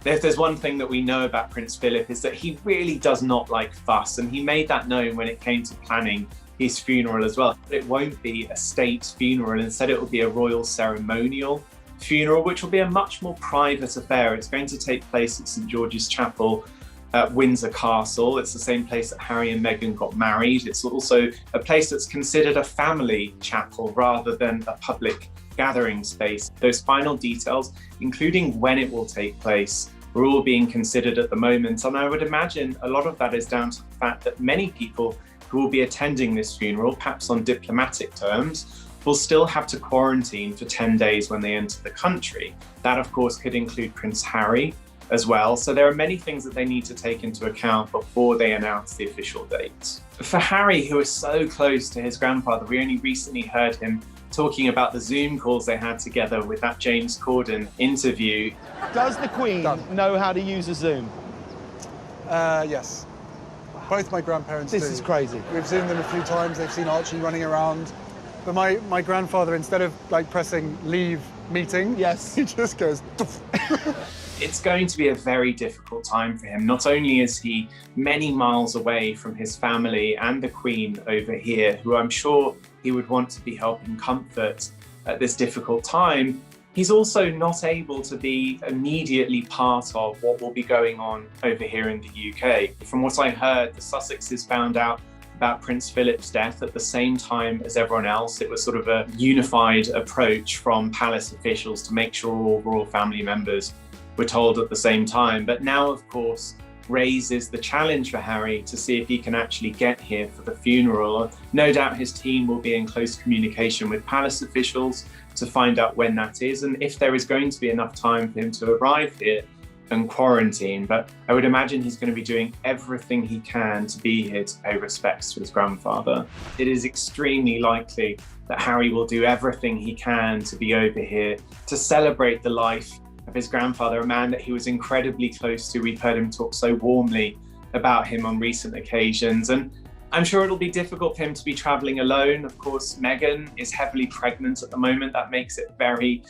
If there's one thing that we know about Prince Philip is that he really does not like fuss, and he made that known when it came to planning his funeral as well. It won't be a state funeral, instead it will be a royal ceremonial funeral, which will be a much more private affair. It's going to take place at St George's Chapel at Windsor Castle. It's the same place that Harry and Meghan got married. It's also a place that's considered a family chapel rather than a public gathering space. Those final details, including when it will take place, are all being considered at the moment. And I would imagine a lot of that is down to the fact that many people who will be attending this funeral, perhaps on diplomatic terms, will still have to quarantine for 10 days when they enter the country. That, of course, could include Prince Harry as well. So there are many things that they need to take into account before they announce the official date. For Harry, who is so close to his grandfather, we only recently heard him talking about the Zoom calls they had together with that James Corden interview. Does the Queen know how to use a Zoom? Yes. Both my grandparents do. This is crazy. We've Zoomed them a few times. They've seen Archie running around. But my grandfather, instead of like pressing leave meeting, yes, he just goes. It's going to be a very difficult time for him. Not only is he many miles away from his family and the Queen over here, who I'm sure he would want to be helping comfort at this difficult time, he's also not able to be immediately part of what will be going on over here in the UK. From what I heard, the Sussexes found out about Prince Philip's death at the same time as everyone else. It was sort of a unified approach from palace officials to make sure all royal family members were told at the same time. But now, of course, raises the challenge for Harry to see if he can actually get here for the funeral. No doubt his team will be in close communication with palace officials to find out when that is and if there is going to be enough time for him to arrive here and quarantine. But I would imagine he's going to be doing everything he can to be here to pay respects to his grandfather. It is extremely likely that Harry will do everything he can to be over here to celebrate the life of his grandfather, a man that he was incredibly close to. We've heard him talk so warmly about him on recent occasions. And I'm sure it'll be difficult for him to be traveling alone. Of course, Meghan is heavily pregnant at the moment. That makes it very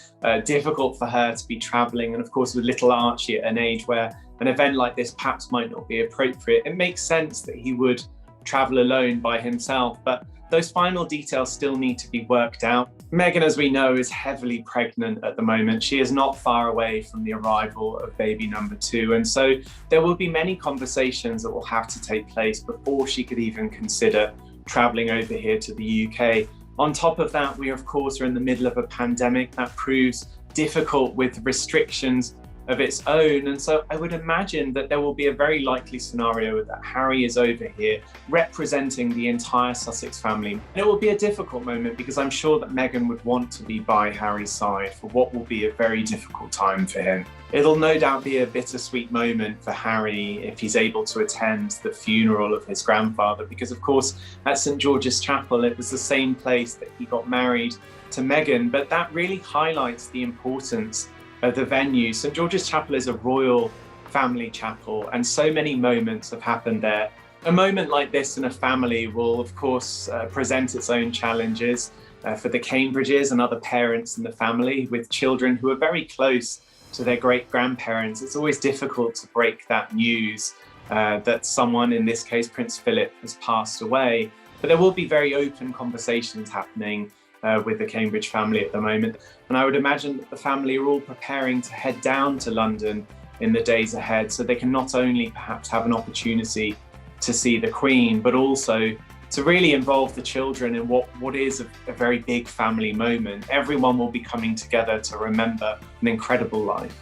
difficult for her to be traveling. And of course, with little Archie at an age where an event like this perhaps might not be appropriate, it makes sense that he would travel alone by himself. But those final details still need to be worked out. Meghan, as we know, is heavily pregnant at the moment. She is not far away from the arrival of baby number 2. And so there will be many conversations that will have to take place before she could even consider traveling over here to the UK. On top of that, we of course are in the middle of a pandemic that proves difficult with restrictions of its own. And so I would imagine that there will be a very likely scenario that Harry is over here representing the entire Sussex family. And it will be a difficult moment because I'm sure that Meghan would want to be by Harry's side for what will be a very difficult time for him. It'll no doubt be a bittersweet moment for Harry if he's able to attend the funeral of his grandfather, because of course at St George's Chapel, it was the same place that he got married to Meghan, but that really highlights the importance of the venue. St George's Chapel is a royal family chapel, and so many moments have happened there. A moment like this in a family will, of course, present its own challenges for the Cambridges and other parents in the family with children who are very close to their great-grandparents. It's always difficult to break that news that someone, in this case Prince Philip, has passed away. But there will be very open conversations happening with the Cambridge family at the moment. And I would imagine that the family are all preparing to head down to London in the days ahead, so they can not only perhaps have an opportunity to see the Queen, but also to really involve the children in what is a very big family moment. Everyone will be coming together to remember an incredible life.